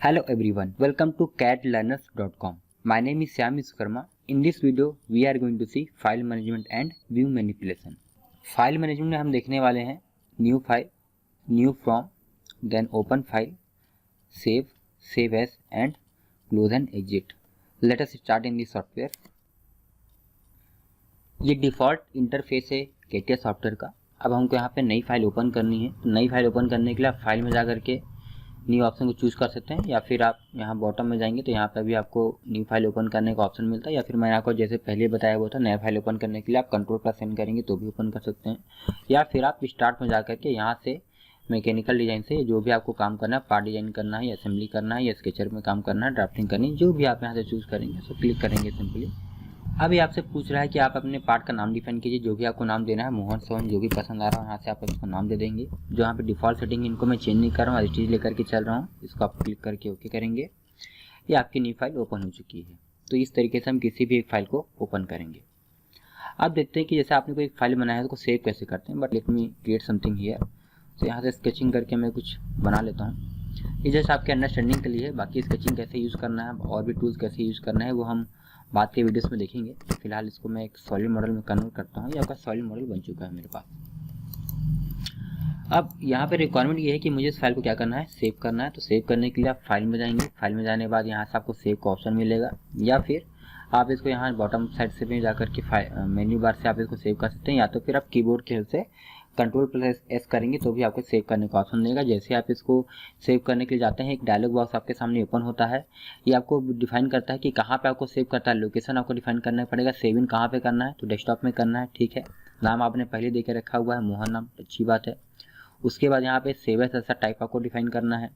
Hello everyone, welcome to catlearners.com. My name is Syam Vishwakarma. In this video, we are going to see file management and view manipulation. File management में हम देखने वाले हैं new file, new from, then open file, save, save as and close and exit. Let us start in this software. ये default interface है CATIA software का. अब हमको यहाँ पे नई फाइल ओपन करनी है. तो नई फाइल ओपन करने के लिए आप फाइल में जा करके न्यू ऑप्शन को चूज़ कर सकते हैं, या फिर आप यहाँ बॉटम में जाएंगे तो यहाँ पे भी आपको न्यू फाइल ओपन करने का ऑप्शन मिलता है, या फिर मैंने आपको जैसे पहले बताया हुआ था नया फाइल ओपन करने के लिए आप कंट्रोल+N करेंगे तो भी ओपन कर सकते हैं, या फिर आप स्टार्ट में जा करके यहाँ से मैकेनिकल डिज़ाइन से जो भी आपको काम करना है, पार्ट डिज़ाइन करना है या असेंबली करना है या स्केचर में काम करना है, ड्राफ्टिंग करनी है, जो भी आप यहाँ से चूज़ करेंगे सो क्लिक करेंगे सिंपली. अभी आपसे पूछ रहा है कि आप अपने पार्ट का नाम डिफाइन कीजिए. जो भी आपको नाम देना है, मोहन सोहन जो भी पसंद आ रहा है यहाँ से आप इसको नाम दे देंगे. जो यहाँ पे डिफ़ॉल्ट सेटिंग इनको मैं चेंज नहीं कर रहा हूँ, एज लेकर के चल रहा हूँ. इसको आप क्लिक करके ओके करेंगे. ये आपकी न्यू फाइल ओपन हो चुकी है. तो इस तरीके से हम किसी भी एक फाइल को ओपन करेंगे. आप देखते हैं कि जैसे आपने कोई फाइल बनाया है उसको सेव कैसे करते हैं. But let me create something here. तो यहाँ से स्केचिंग करके मैं कुछ बना लेता हूँ. ये जैसे आपके अंडरस्टैंडिंग के लिए है. बाकी स्केचिंग कैसे यूज़ करना है और भी टूल्स कैसे यूज़ करना है वो हम बाद के वीडियोस में देखेंगे. फिलहाल इसको मैं एक सॉलिड मॉडल में कन्वर्ट करता हूँ. ये आपका सॉलिड मॉडल बन चुका है मेरे पास. अब यहाँ पे रिक्वायरमेंट ये है कि मुझे इस फाइल को क्या करना है, सेव करना है. तो सेव करने के लिए आप फाइल में जाएंगे. फाइल में जाने के बाद यहाँ से आपको सेव का ऑप्शन मिलेगा, या फिर आप इसको यहाँ बॉटम साइड से भी जाकर के मेन्यू बार से आप इसको सेव कर सकते हैं, या तो फिर आप कीबोर्ड की हेल्प से कंट्रोल+S करेंगे तो भी आपको सेव करने का ऑप्शन देगा. जैसे आप इसको सेव करने के लिए जाते हैं एक डायलॉग बॉक्स आपके सामने ओपन होता है. ये आपको डिफाइन करता है कि कहाँ पे आपको सेव करता है. लोकेशन आपको डिफाइन करना पड़ेगा. सेव इन कहाँ पे करना है, तो डेस्कटॉप में करना है. ठीक है, नाम आपने पहले दे के रखा हुआ है मोहन नाम, अच्छी बात है. उसके बाद यहाँ पे सेव एज ऐसा टाइप आपको डिफाइन करना है.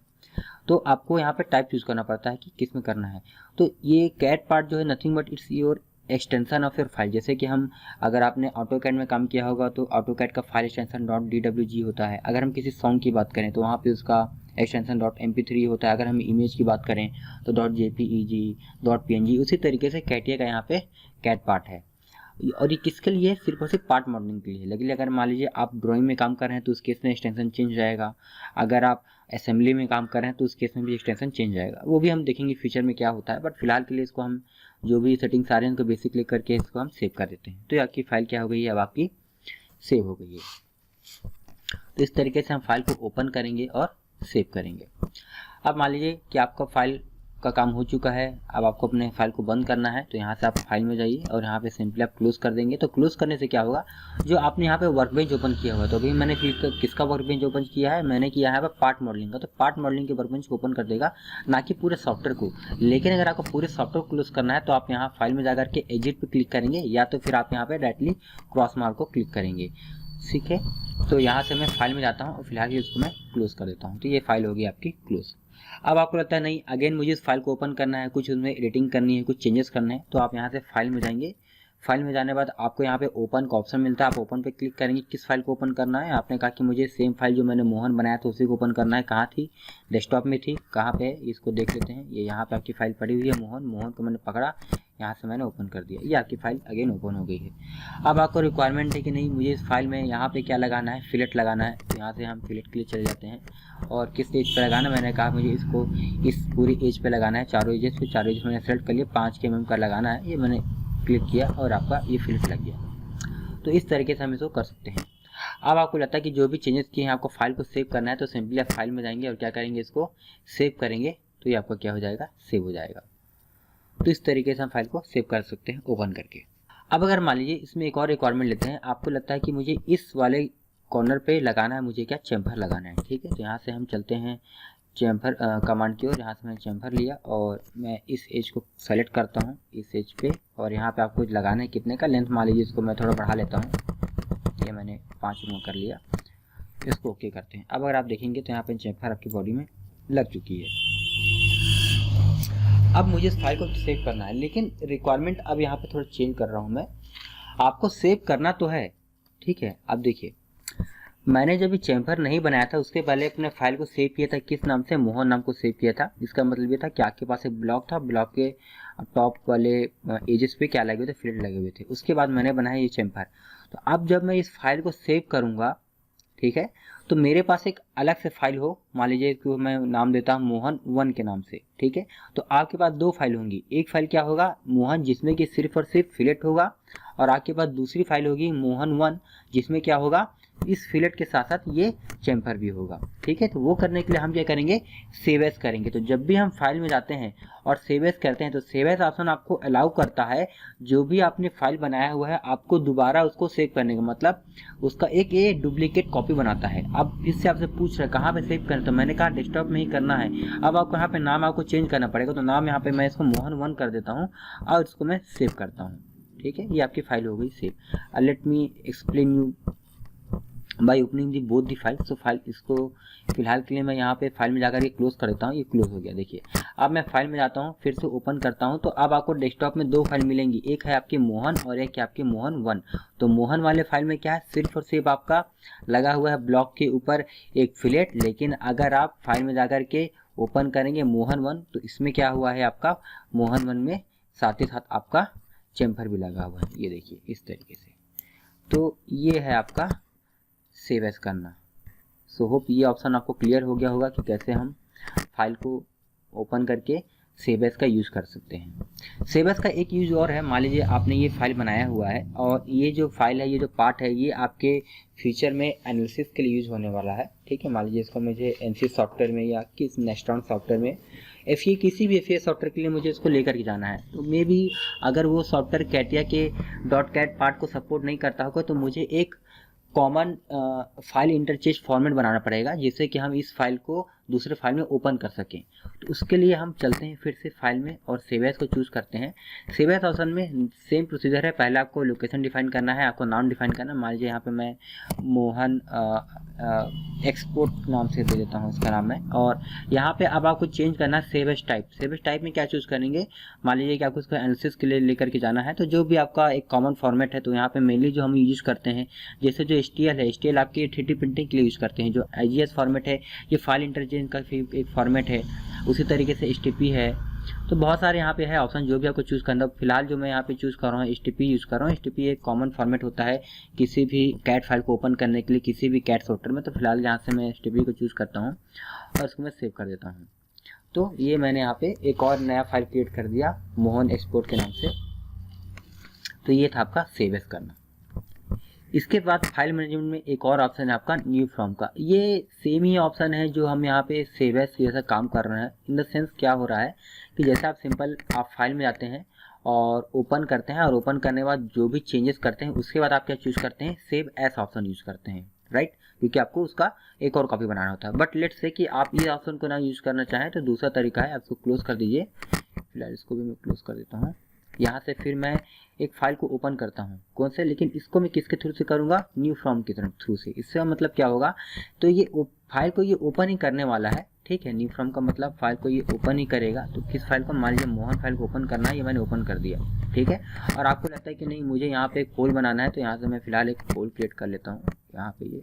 तो आपको यहाँ पे टाइप चूज़ करना पड़ता है कि किस में करना है. तो ये कैट पार्ट जो है nothing but it's your extension of your file. जैसे कि हम अगर आपने ऑटोकैड में काम किया होगा तो ऑटोकैड का फाइल एक्सटेंशन .dwg होता है. अगर हम किसी सॉन्ग की बात करें तो वहाँ पे उसका एक्सटेंशन .mp3 होता है. अगर हम इमेज की बात करें तो .jpeg, .png. उसी तरीके से कैटिया का यहाँ पे कैट पार्ट है. और ये किसके लिए है, सिर्फ और सिर्फ पार्ट मॉडलिंग के लिए. लेकिन अगर मान लीजिए आप ड्राइंग में काम कर रहे हैं तो उस केस में एक्सटेंशन चेंज हो जाएगा. अगर आप असेंबली में काम कर रहे हैं तो उस केस में भी एक्सटेंशन चेंज जाएगा. वो भी हम देखेंगे फ्यूचर में क्या होता है. बट फिलहाल के लिए इसको हम जो भी सेटिंग्स आ रहे हैं उनको बेसिक क्लिक करके इसको हम सेव कर देते हैं. तो आपकी फाइल क्या हो गई है, अब आपकी सेव हो गई है. तो इस तरीके से हम फाइल को ओपन करेंगे और सेव करेंगे. अब मान लीजिए कि आपका फाइल का काम हो चुका है. अब आपको अपने फाइल को बंद करना है. तो यहाँ से आप फाइल में जाइए और यहाँ पे सिंपली आप क्लोज कर देंगे. तो क्लोज करने से क्या होगा, जो आपने यहाँ पे वर्कबेंच ओपन किया हुआ है, तो अभी मैंने किसका वर्कबेंच ओपन किया है, मैंने किया है पार्ट मॉडलिंग का. तो पार्ट मॉडलिंग के वर्कबेंच को ओपन कर देगा, ना कि पूरे सॉफ्टवेयर को. लेकिन अगर आपको पूरे सॉफ्टवेयर को क्लोज करना है तो आप यहाँ फाइल में जाकर के एग्जिट पे क्लिक करेंगे, या तो फिर आप यहाँ पे डायरेक्टली क्रॉस मार्क को क्लिक करेंगे. ठीक है, तो यहाँ से मैं फाइल में जाता हूँ और फिलहाल इसको मैं क्लोज कर देता हूँ. तो ये फाइल होगी आपकी क्लोज. अब आपको लगता है नहीं अगेन मुझे इस फाइल को ओपन करना है, कुछ उसमें एडिटिंग करनी है, कुछ चेंजेस करने हैं, तो आप यहाँ से फाइल में जाएंगे. फाइल में जाने के बाद आपको यहाँ पे ओपन का ऑप्शन मिलता है. आप ओपन पे क्लिक करेंगे. किस फाइल को ओपन करना है, आपने कहा कि मुझे सेम फाइल जो मैंने मोहन बनाया था उसी को ओपन करना है. कहाँ थी, डेस्कटॉप में थी. कहाँ पे, इसको देख लेते हैं. ये यहाँ पे आपकी फाइल पड़ी हुई है मोहन को मैंने पकड़ा, यहाँ से मैंने ओपन कर दिया. ये आपकी फाइल अगेन ओपन हो गई है. अब आपको रिक्वायरमेंट है कि नहीं मुझे इस फाइल में यहाँ पे क्या लगाना है, फिलेट लगाना है. तो यहाँ से हम फिलेट के लिए चले जाते हैं. और किस एज पे लगाना, मैंने कहा मुझे इसको इस पूरी एज पे लगाना है, चारों एजेस पे. चारों एजेस मैंने सेलेक्ट कर लिया. 5 mm का लगाना है. ये मैंने क्लिक किया और आपका ये फिलेट लग गया. तो इस तरीके से हम इसको कर सकते हैं. अब आपको लगता है कि जो भी चेंजेस किए हैं आपको फाइल को सेव करना है, तो सिंपली आप फाइल में जाएंगे और क्या करेंगे, इसको सेव करेंगे. तो ये आपका क्या हो जाएगा, सेव हो जाएगा. तो इस तरीके से हम फाइल को सेव कर सकते हैं ओपन करके. अब अगर मान लीजिए इसमें एक और रिक्वायरमेंट लेते हैं, आपको लगता है कि मुझे इस वाले कॉर्नर पे लगाना है, मुझे क्या चैम्फर लगाना है. ठीक है, तो यहाँ से हम चलते हैं चैम्फर कमांड की ओर. यहाँ से मैंने चैम्फर लिया और मैं इस एज को सेलेक्ट करता हूँ इस एज पे. और यहाँ पे आपको लगाना है कितने का लेंथ, मान लीजिए इसको मैं थोड़ा बढ़ा लेता हूँ. ये मैंने 5 mm कर लिया. इसको ओके करते हैं. अब अगर आप देखेंगे तो यहाँ पे चैम्फर आपकी बॉडी में लग चुकी है. अब मुझे इस फाइल को सेव करना है, लेकिन रिक्वायरमेंट अब यहाँ पे थोड़ा चेंज कर रहा हूँ मैं. आपको सेव करना तो है, ठीक है. अब देखिए मैंने जब ये चैम्फर नहीं बनाया था उसके पहले अपने फाइल को सेव किया था किस नाम से, मोहन नाम को सेव किया था. इसका मतलब ये था कि आपके पास एक ब्लॉक था, ब्लॉक के टॉप वाले एजेस पे क्या लगे हुए थे, फिल्ड लगे हुए थे. उसके बाद मैंने बनाया ये चैम्फर. तो अब जब मैं इस फाइल को सेव करूँगा ठीक है। तो मेरे पास एक अलग से फाइल हो, मान लीजिए कि मैं नाम देता हूँ मोहन 1 के नाम से, ठीक है। तो आपके पास दो फाइल होंगी, एक फाइल क्या होगा मोहन जिसमें कि सिर्फ और सिर्फ फिलेट होगा, और आपके पास दूसरी फाइल होगी मोहन 1 जिसमें क्या होगा इस फिलेट के साथ साथ ये चैम्फर भी होगा, ठीक है। तो वो करने के लिए हम क्या करेंगे, सेव एज करेंगे। तो जब भी हम फाइल में जाते हैं और सेव एज करते हैं तो सेव एज ऑप्शन आपको अलाउ करता है जो भी आपने फाइल बनाया हुआ है आपको दोबारा उसको सेव करने का, मतलब उसका एक ये डुप्लीकेट कॉपी बनाता है। अब इससे आपसे पूछ रहे कहाँ पे सेव करें, तो मैंने कहा डेस्कटॉप में ही करना है। अब आपको यहाँ पे नाम आपको चेंज करना पड़ेगा, तो नाम यहाँ पे मैं इसको मोहन 1 कर देता हूँ और इसको मैं सेव करता हूँ, ठीक है। ये आपकी फाइल हो गई save. Let me explain you by opening the both the file. So file इसको फिलहाल के लिए मैं यहाँ पे फाइल में जाकर के क्लोज कर देता हूँ, ये क्लोज हो गया। देखिए अब मैं फाइल में जाता हूँ, फिर से ओपन करता हूँ, तो अब आपको डेस्कटॉप में दो फाइल मिलेंगी, एक है आपकी मोहन और एक है आपकी मोहन 1। तो मोहन वाले फाइल में क्या है, सिर्फ और सिर्फ आपका लगा हुआ है ब्लॉक के ऊपर एक फिलेट, लेकिन अगर आप फाइल में जाकर के ओपन करेंगे मोहन 1 तो इसमें क्या हुआ है आपका मोहन 1 में साथ ही साथ आपका चैम्फर भी लगा हुआ है, ये देखिए इस तरीके से। तो ये है आपका सेव एज करना। सो होप ये ऑप्शन आपको क्लियर हो गया होगा कि कैसे हम फाइल को ओपन करके सेव एज का यूज़ कर सकते हैं। सेव एज का एक यूज़ और है, मान लीजिए आपने ये फाइल बनाया हुआ है और ये जो फाइल है, ये जो पार्ट है, ये आपके फ्यूचर में एनालिसिस के लिए यूज़ होने वाला है, ठीक है। मान लीजिए इसको मुझे एनसी सॉफ्टवेयर में या किस नेस्ट्रॉन सॉफ्टवेयर में किसी भी एफए सॉफ्टवेयर के लिए मुझे इसको लेकर के जाना है। तो मे बी अगर वो सॉफ्टवेयर कैटिया के .cat पार्ट को सपोर्ट नहीं करता होगा तो मुझे एक कॉमन फाइल इंटरचेंज फॉर्मेट बनाना पड़ेगा जिससे कि हम इस फाइल को दूसरे फाइल में ओपन कर सकें। तो उसके लिए हम चलते हैं फिर से फाइल में और सेव एज को चूज़ करते हैं। सेव एज ऑप्शन में सेम प्रोसीजर है, पहले आपको लोकेशन डिफाइन करना है, आपको नाम डिफाइन करना है। मान लीजिए यहाँ पे मैं मोहन एक्सपोर्ट नाम से दे देता हूँ, इसका नाम है। और यहाँ पे अब आपको चेंज करना है save as type. Save as type में क्या चूज़ करेंगे, मान लीजिए कि आपको इसको एनालिसिस के लिए लेकर के जाना है, तो जो भी आपका एक कॉमन फॉर्मेट है, तो यहाँ पे मेनली जो हम यूज करते हैं जैसे जो HTL है, HTL आपकी 3D प्रिंटिंग के लिए यूज़ करते हैं। जो IGS फॉर्मेट है ये फाइल इंटरचेंज का एक फॉर्मेट है, उसी तरीके से HTTP है। तो बहुत सारे यहाँ पे है ऑप्शन, जो भी आपको चूज़ करना। फिलहाल जो मैं यहाँ पे चूज़ कर रहा हूँ HTTP यूज़ कर रहा हूँ। HTTP एक कॉमन फॉर्मेट होता है किसी भी कैट फाइल को ओपन करने के लिए किसी भी कैट सॉफ्टवेयर में। तो फिलहाल यहाँ से मैं HTTP को चूज़ करता हूँ और उसको मैं सेव कर देता हूँ। तो ये मैंने यहाँ पे एक और नया फाइल क्रिएट कर दिया मोहन एक्सपोर्ट के नाम से। तो ये था आपका सेव एज करना। इसके बाद फाइल मैनेजमेंट में एक और ऑप्शन है आपका न्यू फ्रॉम का। ये सेम ही ऑप्शन है जो हम यहाँ पे सेव एज जैसा काम कर रहे हैं। इन द सेंस क्या हो रहा है कि जैसे आप सिंपल आप फाइल में जाते हैं और ओपन करते हैं, और ओपन करने के बाद जो भी चेंजेस करते हैं उसके बाद आप क्या चूज़ करते हैं, सेव एज ऑप्शन यूज़ करते हैं, राइट। क्योंकि आपको उसका एक और कॉपी बनाना होता है। बट लेट्स से कि आप ये ऑप्शन को ना यूज़ करना चाहें तो दूसरा तरीका है, आप इसको क्लोज कर दीजिए। फिलहाल इसको भी मैं क्लोज कर देता हूँ। यहाँ से फिर मैं एक फाइल को ओपन करता हूँ, कौन से, लेकिन इसको मैं किसके थ्रू से करूँगा, न्यू फ्रॉम के थ्रू से। इससे मतलब क्या होगा, तो ये फाइल को ये ओपन ही करने वाला है, ठीक है। न्यू फ्रॉम का मतलब फाइल को ये ओपन ही करेगा। तो किस फाइल को, मान लीजिए मोहन फाइल को ओपन करना है, ये मैंने ओपन कर दिया, ठीक है। और आपको लगता है कि नहीं मुझे यहाँ पे एक होल बनाना है, तो यहाँ से मैं फिलहाल एक होल क्रिएट कर लेता हूँ। यहाँ पे ये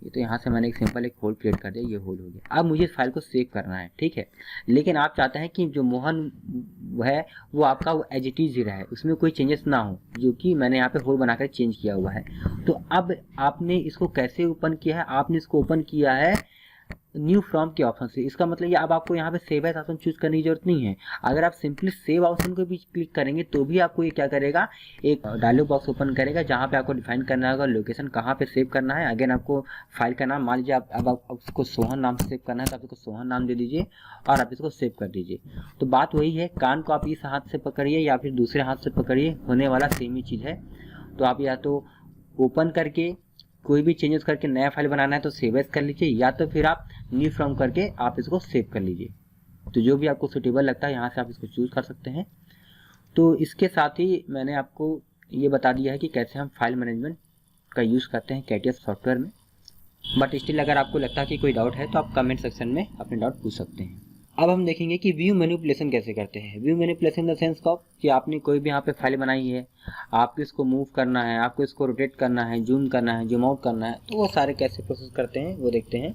तो यहाँ से मैंने एक सिंपल एक होल क्रिएट कर दिया, ये होल हो गया। अब मुझे इस फाइल को सेव करना है, ठीक है। लेकिन आप चाहते हैं कि जो मोहन है वो आपका वो एज इट इज ही रहे, उसमें कोई चेंजेस ना हो, जो कि मैंने यहाँ पे होल बनाकर चेंज किया हुआ है। तो अब आपने इसको कैसे ओपन किया है, आपने इसको ओपन किया है न्यू फ्रॉम के ऑप्शन से। इसका मतलब ये अब आपको यहाँ पे सेव एज ऑप्शन चूज करने की जरूरत नहीं है। अगर आप सिंपली सेव ऑप्शन को भी क्लिक करेंगे तो भी आपको ये क्या करेगा, एक डायलॉग बॉक्स ओपन करेगा जहाँ पे आपको डिफाइन करना होगा लोकेशन कहाँ पे सेव करना है। अगेन आपको फाइल का नाम, मान लीजिए अब आप उसको सोहन नाम से सेव करना है तो आप इसको सोहन नाम दे दीजिए और आप इसको सेव कर दीजिए। तो बात वही है, कान को आप इस हाथ से पकड़िए या फिर दूसरे हाथ से पकड़िए, होने वाला सेम ही चीज़ है। तो आप या तो ओपन करके कोई भी चेंजेस करके नया फाइल बनाना है तो सेव एज कर लीजिए, या तो फिर आप न्यू फ्रॉम करके आप इसको सेव कर लीजिए। तो जो भी आपको सूटेबल लगता है यहाँ से आप इसको चूज़ कर सकते हैं। तो इसके साथ ही मैंने आपको ये बता दिया है कि कैसे हम फाइल मैनेजमेंट का यूज़ करते हैं कैटिया सॉफ्टवेयर में। बट स्टिल अगर आपको लगता है कि कोई डाउट है तो आप कमेंट सेक्शन में अपने डाउट पूछ सकते हैं। अब हम देखेंगे कि व्यू मैनिपुलेशन कैसे करते हैं। View manipulation in the sense of कि आपने कोई भी यहाँ पे फाइल बनाई है, आपको इसको मूव करना है, आपको इसको रोटेट करना है, जूम करना है, जूम आउट करना है, तो वो सारे कैसे प्रोसेस करते हैं वो देखते हैं।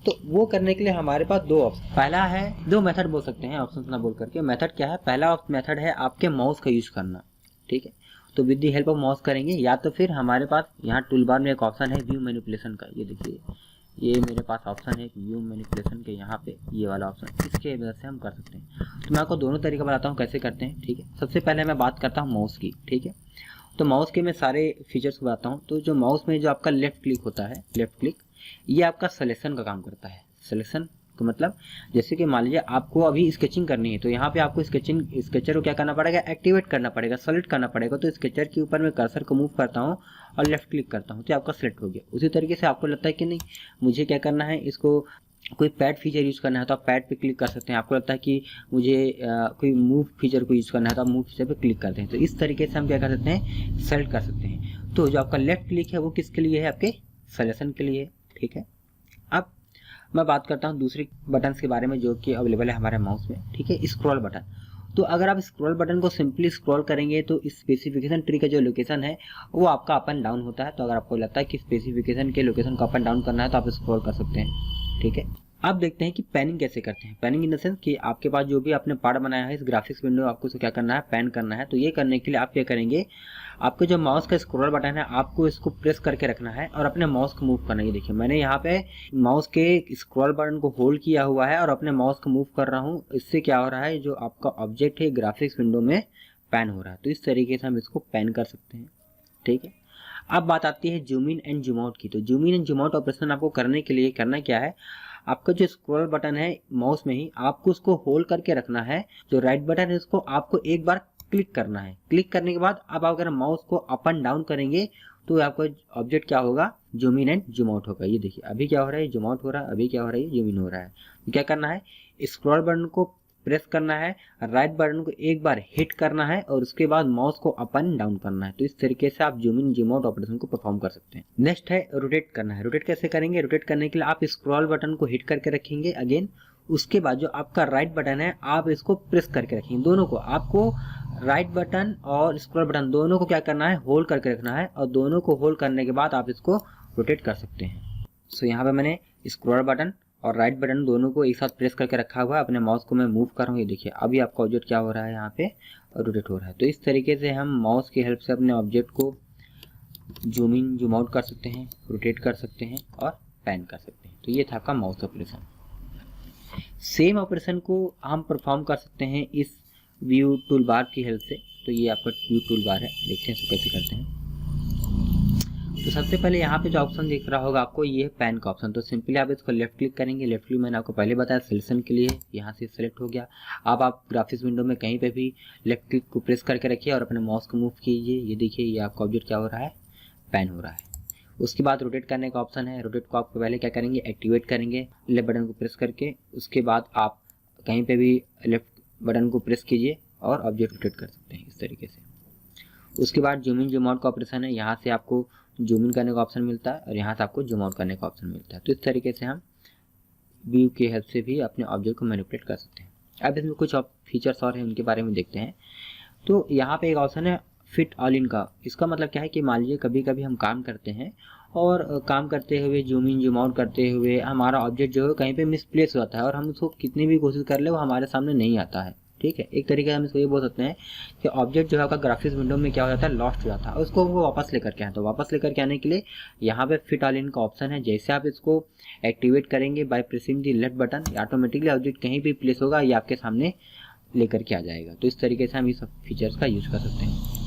तो वो करने के लिए हमारे पास दो ऑप्शन, पहला है, दो मेथड बोल सकते हैं, ऑप्शन ना बोल करके। मेथड क्या है, पहला मेथड है आपके माउस का यूज़ करना, ठीक है। तो with the help of mouse करेंगे, या तो फिर हमारे पास यहाँ टूल बार में एक ऑप्शन है व्यू मैनिपुलेशन का, ये देखिए ये मेरे पास ऑप्शन है व्यू मैनिपुलेशन के, यहाँ पे ये वाला ऑप्शन, इसके वजह से हम कर सकते हैं। तो मैं आपको दोनों तरीका बताता हूँ कैसे करते हैं, ठीक है। सबसे पहले मैं बात करता हूँ माउस की, ठीक है। तो माउस के मैं सारे फीचर्स को बताता हूँ। तो जो माउस में जो आपका लेफ्ट क्लिक होता है, लेफ्ट क्लिक, ये आपका सिलेक्शन का काम करता है। सिलेक्शन तो मतलब जैसे कि मान लीजिए आपको अभी स्केचिंग करनी है, तो यहाँ पे आपको स्केचर को क्या करना पड़ेगा, एक्टिवेट करना पड़ेगा, सेलेक्ट करना पड़ेगा। तो स्केचर के ऊपर मैं कर्सर को मूव करता हूँ और लेफ्ट क्लिक करता हूँ, तो आपका सेलेक्ट हो गया। उसी तरीके से आपको लगता है कि नहीं मुझे क्या करना है, इसको कोई पैड फीचर यूज़ करना है तो आप पैड पे क्लिक कर सकते हैं। आपको लगता है कि मुझे कोई मूव फीचर को यूज़ करना है तो आप मूव फीचर पे क्लिक करते हैं। तो इस तरीके से हम क्या कर सकते हैं, सेलेक्ट कर सकते हैं। तो जो आपका लेफ्ट क्लिक है वो किसके लिए है, आपके सिलेक्शन के लिए, ठीक है। अब मैं बात करता हूँ दूसरी बटन्स के बारे में जो कि अवेलेबल है हमारे माउस में, ठीक है। स्क्रॉल बटन, तो अगर आप स्क्रॉल बटन को सिंपली स्क्रॉल करेंगे तो स्पेसिफिकेशन ट्री का जो लोकेशन है वो आपका अप एंड डाउन होता है। तो अगर आपको लगता है कि स्पेसिफिकेशन के लोकेशन को अप एंड डाउन करना है तो आप स्क्रॉल कर सकते हैं, ठीक है। अब देखते हैं कि पैनिंग कैसे करते हैं। पैनिंग इन द सेंस कि आपके पास जो भी आपने पार्ट बनाया है इस ग्राफिक्स विंडो, आपको उसको क्या करना है, पैन करना है। तो ये करने के लिए आप क्या करेंगे, आपके जो माउस का स्क्रॉल बटन है आपको इसको प्रेस करके रखना है और अपने माउस को मूव करना है। ये देखिए मैंने यहाँ पे माउस के स्क्रॉल बटन को होल्ड किया हुआ है और अपने माउस को मूव कर रहा हूँ। इससे क्या हो रहा है, जो आपका ऑब्जेक्ट है ग्राफिक्स विंडो में पैन हो रहा है। तो इस तरीके से हम इसको पैन कर सकते हैं, ठीक है। अब बात आती है zoom in and zoom out की। तो zoom in and zoom out operation आपको करने के लिए करना क्या है, आपका जो स्क्रॉल बटन है माउस में ही आपको उसको होल्ड करके रखना है। जो राइट बटन है उसको आपको एक बार क्लिक करना है। क्लिक करने के बाद अब अगर माउस को अप एंड डाउन करेंगे तो आपका ऑब्जेक्ट क्या होगा, zoom in and zoom out होगा। ये देखिए अभी क्या हो रहा है, जूम आउट हो रहा है, अभी क्या हो रहा है, जूम इन हो रहा है। तो क्या करना है, स्क्रॉल बटन को प्रेस करना है, राइट बटन को एक बार हिट करना है और उसके बाद माउस को अप एंड डाउन करना है। तो इस तरीके से आप zoom in zoom out operation को परफॉर्म कर सकते हैं। नेक्स्ट है रोटेट करना है। रोटेट कैसे करेंगे, रोटेट करने के लिए आप स्क्रॉल बटन को हिट करके रखेंगे अगेन, उसके बाद जो आपका राइट बटन है आप इसको प्रेस करके रखेंगे। दोनों को आपको राइट बटन और स्क्रॉल बटन दोनों को क्या करना है, होल्ड करके रखना है और दोनों को होल्ड करने के बाद आप इसको रोटेट कर सकते हैं। सो यहाँ पे मैंने स्क्रॉल बटन और राइट बटन दोनों को एक साथ प्रेस करके रखा हुआ है, अपने माउस को मैं मूव कर रहा हूँ। ये देखिए अभी आपका ऑब्जेक्ट क्या हो रहा है, यहाँ पे रोटेट हो रहा है। तो इस तरीके से हम माउस की हेल्प से अपने ऑब्जेक्ट को जूम इन जूम आउट कर सकते हैं, रोटेट कर सकते हैं और पैन कर सकते हैं। तो ये था आपका माउस ऑपरेशन। सेम ऑपरेशन को हम परफॉर्म कर सकते हैं इस व्यू टूल बार की हेल्प से। तो ये आपका व्यू टूल बार है, देखते हैं इसको कैसे करते हैं। तो सबसे पहले यहाँ पे जो ऑप्शन दिख रहा होगा आपको, ये है पैन का ऑप्शन। तो सिंपली आप इसको लेफ्ट क्लिक करेंगे। लेफ्ट क्लिक मैंने आपको पहले बताया सिलेक्शन के लिए, यहाँ से सिलेक्ट हो गया। अब आप ग्राफिक्स विंडो में कहीं पे भी लेफ्ट क्लिक को प्रेस करके रखिए और अपने माउस को मूव कीजिए। ये देखिए ये आपका ऑब्जेक्ट क्या हो रहा है, पैन हो रहा है। उसके बाद रोटेट करने का ऑप्शन है। रोटेट को आपको पहले क्या करेंगे, एक्टिवेट करेंगे लेफ्ट बटन को प्रेस करके। उसके बाद आप कहीं पे भी लेफ्ट बटन को प्रेस कीजिए और ऑब्जेक्ट रोटेट कर सकते हैं इस तरीके से। उसके बाद जूम इन जूम आउट का ऑपरेशन है। यहाँ से आपको जूम इन करने का ऑप्शन मिलता है और यहाँ से आपको जूम आउट करने का ऑप्शन मिलता है। तो इस तरीके से हम व्यू की हेल्प से भी अपने ऑब्जेक्ट को मैनिपुलेट कर सकते हैं। अब इसमें कुछ फीचर्स और हैं, उनके बारे में देखते हैं। तो यहाँ पे एक ऑप्शन है फिट ऑल इन का। इसका मतलब क्या है कि मान लीजिए कभी कभी हम काम करते हैं और काम करते हुए जूम इन जूम आउट करते हुए हमारा ऑब्जेक्ट जो है कहीं पे मिसप्लेस होता है और हम उसको कितनी भी कोशिश कर ले वो हमारे सामने नहीं आता है, ठीक है। एक तरीके से हम इसको ये बोल सकते हैं कि ऑब्जेक्ट जो है आपका ग्राफिक्स विंडो में क्या हो जाता है, लॉस्ट हो जाता है, उसको वो वापस लेकर के आए। तो वापस लेकर के आने के लिए यहाँ पे फिट ऑल इन का ऑप्शन है। जैसे आप इसको एक्टिवेट करेंगे by pressing the left button, automatically object कहीं भी प्लेस होगा ये आपके सामने लेकर के आ जाएगा। तो इस तरीके से हम इस फीचर्स का यूज कर सकते हैं।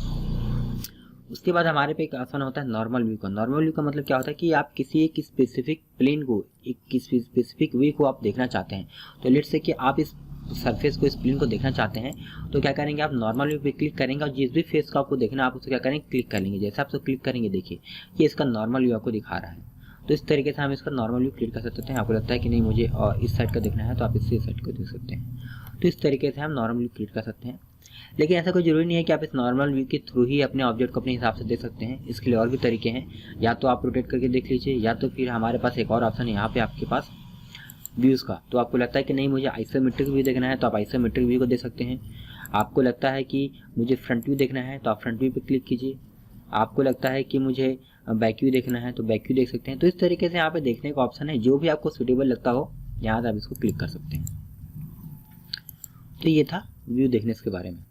उसके बाद हमारे पे एक ऑप्शन होता है नॉर्मल व्यू का। नॉर्मल व्यू का मतलब क्या होता है कि आप किसी एक स्पेसिफिक प्लेन को, एक स्पेसिफिक व्यू को आप देखना चाहते हैं। तो लेट्स से कि आप इस सरफेस को, इस प्लेन को देखना चाहते हैं, तो क्या करेंगे, आप नॉर्मल व्यू पे क्लिक करेंगे और जिस भी फेस को आपको देखना है आप उसको क्या करेंगे, क्लिक कर लेंगे। जैसे आप उसको क्लिक करेंगे देखिए ये इसका नॉर्मल व्यू आपको दिखा रहा है। तो इस तरीके से हम इसका नॉर्मल व्यू क्लिक कर सकते हैं। आपको लगता है कि नहीं मुझे इस साइड का देखना है तो आप इस साइड को देख सकते हैं। तो इस तरीके से हम नॉर्मल व्यू क्लिक कर सकते हैं। लेकिन ऐसा कोई जरूरी नहीं है कि आप इस नॉर्मल व्यू के थ्रू ही अपने ऑब्जेक्ट को अपने हिसाब से देख सकते हैं। इसके लिए और भी तरीके हैं, या तो आप रोटेट करके देख लीजिए, या तो फिर हमारे पास एक और ऑप्शन है यहाँ पे आपके पास व्यूज़ का। तो आपको लगता है कि नहीं मुझे आइसोमेट्रिक व्यू देखना है तो आप आइसोमेट्रिक व्यू को देख सकते हैं। आपको लगता है कि मुझे फ्रंट व्यू देखना है तो आप फ्रंट व्यू पे क्लिक कीजिए। आपको लगता है कि मुझे बैक व्यू देखना है तो बैक व्यू देख सकते हैं। तो इस तरीके से यहाँ पे देखने का ऑप्शन है, जो भी आपको सूटेबल लगता हो यहाँ से आप इसको क्लिक कर सकते हैं। तो ये था व्यू देखने के बारे में।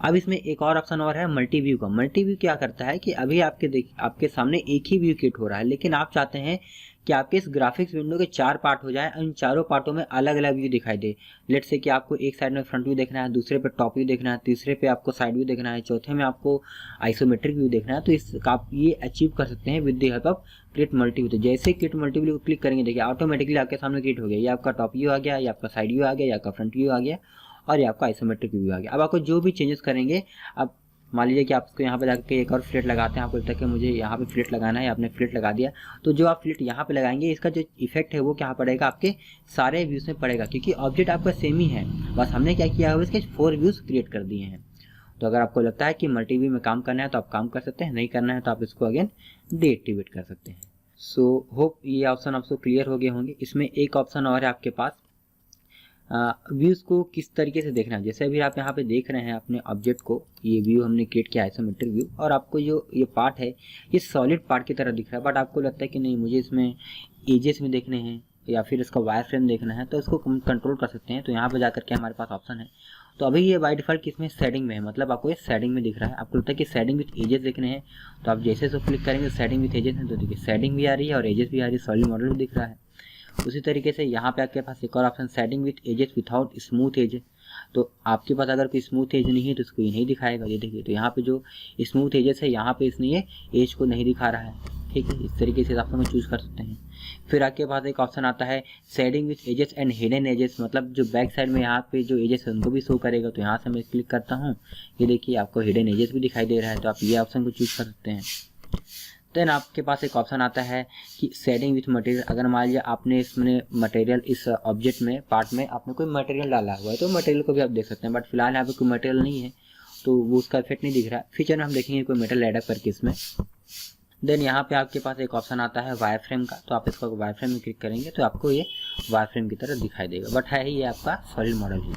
अब इसमें एक और ऑप्शन और है मल्टी व्यू का। मल्टी व्यू क्या करता है कि अभी आपके सामने एक ही व्यू क्रिएट हो रहा है, लेकिन आप चाहते हैं कि आपके इस ग्राफिक्स विंडो के 4 पार्ट हो जाए और इन चारों पार्टों में अलग अलग व्यू दिखाई दे। लेट्स से कि आपको एक साइड में फ्रंट व्यू देखना है, दूसरे पे टॉप व्यू देखना है, तीसरे पे आपको साइड व्यू देखना है, चौथे में आपको आइसोमेट्रिक व्यू देखना है। तो इसका आप ये अचीव कर सकते हैं with the help of create multi view. तो जैसे क्रिएट मल्टी व्यू को क्लिक करेंगे, देखिए ऑटोमेटिकली आपके सामने क्रिएट हो गया। ये आपका टॉप व्यू आ गया, ये आपका साइड व्यू आ गया, ये आपका फ्रंट व्यू आ गया और ये आपका आइसोमेट्रिक व्यू आ गया। अब आपको जो भी चेंजेस करेंगे, अब मान लीजिए कि आपको यहाँ पे जाकर एक और फ्लेट लगाते हैं, आपको लगता है कि मुझे यहाँ पे फ्लेट लगाना है, आपने फ्लेट लगा दिया, तो जो आप फ्लेट यहाँ पे लगाएंगे इसका जो इफेक्ट है वो क्या पड़ेगा, आपके सारे व्यूज़ में पड़ेगा, क्योंकि ऑब्जेक्ट आपका सेम ही है, बस हमने क्या किया है इसके 4 व्यूज़ क्रिएट कर दिए हैं। तो अगर आपको लगता है कि मल्टी व्यू में काम करना है तो आप काम कर सकते हैं, नहीं करना है तो आप इसको अगेन डीएक्टिवेट कर सकते हैं। सो होप ये ऑप्शन आपको क्लियर हो गए होंगे। इसमें एक ऑप्शन और है आपके पास, व्यूज़ को किस तरीके से देखना है। जैसे अभी आप यहाँ पे देख रहे हैं अपने ऑब्जेक्ट को, ये व्यू हमने क्रिएट किया है आइसोमेट्रिक व्यू, और आपको जो ये पार्ट है ये सॉलिड पार्ट की तरह दिख रहा है, बट आपको लगता है कि नहीं मुझे इसमें एजेस में देखने हैं या फिर इसका वायर फ्रेम देखना है, तो इसको कंट्रोल कर सकते हैं। तो यहाँ पे जाकर के हमारे पास ऑप्शन है, तो अभी ये बाय डिफॉल्ट किसमें शेडिंग में है, मतलब आपको ये शेडिंग में दिख रहा है। आपको लगता है कि शेडिंग विथ एजेस देखने हैं, तो आप जैसे इसको क्लिक करेंगे शेडिंग विथ एजेस है, तो देखिए शेडिंग भी आ रही है और एजेस भी आ रही है, सॉलिड मॉडल भी दिख रहा है। उसी तरीके से यहाँ पे आपके पास एक और option shading with edges without smooth edge, तो आपके पास अगर कोई स्मूथ एज नहीं है तो इसको ये नहीं दिखाएगा। ये देखिए, तो यहाँ पे जो स्मूथ एजेस है यहाँ पे इसने ये एज को नहीं दिखा रहा है, ठीक है। इस तरीके से आप चूज कर सकते हैं। फिर आपके पास एक ऑप्शन आता है shading with edges and hidden edges, मतलब जो बैक साइड में यहाँ पे जो एजेस है उनको भी शो करेगा। तो यहाँ से मैं क्लिक करता हूँ, ये देखिए आपको हिडन एजेस भी दिखाई दे रहा है, तो आप ये ऑप्शन को चूज कर सकते हैं। देन आपके पास एक ऑप्शन आता है कि शेडिंग विथ मटेरियल। अगर मान लीजिए आपने इसमें मटेरियल, इस ऑब्जेक्ट में पार्ट में आपने कोई मटेरियल डाला हुआ है, तो मटेरियल को भी आप देख सकते हैं, बट फिलहाल यहाँ पे कोई मटेरियल नहीं है तो वो उसका इफेक्ट नहीं दिख रहा है। फ्यूचर में हम देखेंगे कोई मेटल ऐड करके इसमें। देन यहाँ पे आपके पास एक ऑप्शन आता है वायर फ्रेम का, तो आप इसको वायर फ्रेम में क्लिक करेंगे तो आपको ये वायर फ्रेम की तरह दिखाई देगा, बट है ही ये आपका सॉलिड मॉडल ही।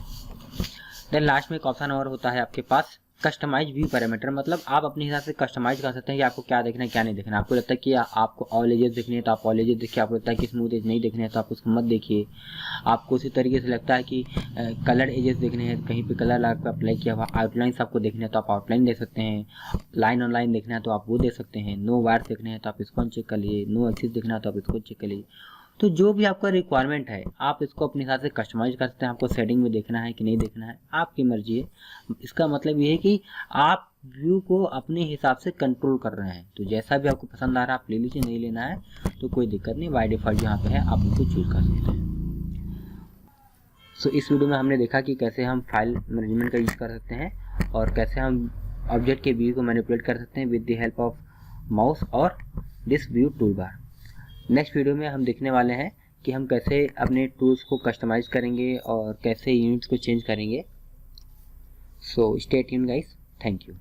देन लास्ट में एक ऑप्शन और होता है आपके पास कस्टमाइज व्यू पैरामीटर, मतलब आप अपने हिसाब से कस्टमाइज कर सकते हैं कि आपको क्या देखना है क्या नहीं देखना है। आपको लगता है कि आपको ऑल एजेस देखनी है तो आप ऑल एजेस देखिए, आपको लगता है कि स्मूथ एज नहीं देखने हैं तो आप उसको मत देखिए। आपको उसी तरीके से लगता है कि कलर एजेस देखने हैं, कहीं पे कलर आपको अप्लाई किया हुआ, आउटलाइंस आपको देखने हैं तो आप आउटलाइन देख सकते हैं, लाइन ऑन लाइन देखना है तो आप वो देख सकते हैं, नो वायर देखने हैं तो आप इसको चेक कर लीजिए, नो एक्सिस देखना है तो आप इसको चेक कर लीजिए। तो जो भी आपका रिक्वायरमेंट है आप इसको अपने हिसाब से कस्टमाइज कर सकते हैं। आपको सेटिंग में देखना है कि नहीं देखना है, आपकी मर्जी है। इसका मतलब ये है कि आप व्यू को अपने हिसाब से कंट्रोल कर रहे हैं, तो जैसा भी आपको पसंद आ रहा है आप ले लीजिए, नहीं लेना है तो कोई दिक्कत नहीं, बाय डिफॉल्ट यहाँ पे है आप उसको चूज कर सकते हैं। सो इस वीडियो में हमने देखा कि कैसे हम फाइल मैनेजमेंट का यूज़ कर सकते हैं और कैसे हम ऑब्जेक्ट के व्यू को मैनिपुलेट कर सकते हैं with the help of mouse और this view tool bar. Next video में हम देखने वाले हैं कि हम कैसे अपने टूल्स को कस्टमाइज करेंगे और कैसे यूनिट्स को चेंज करेंगे। So stay tuned guys, thank you.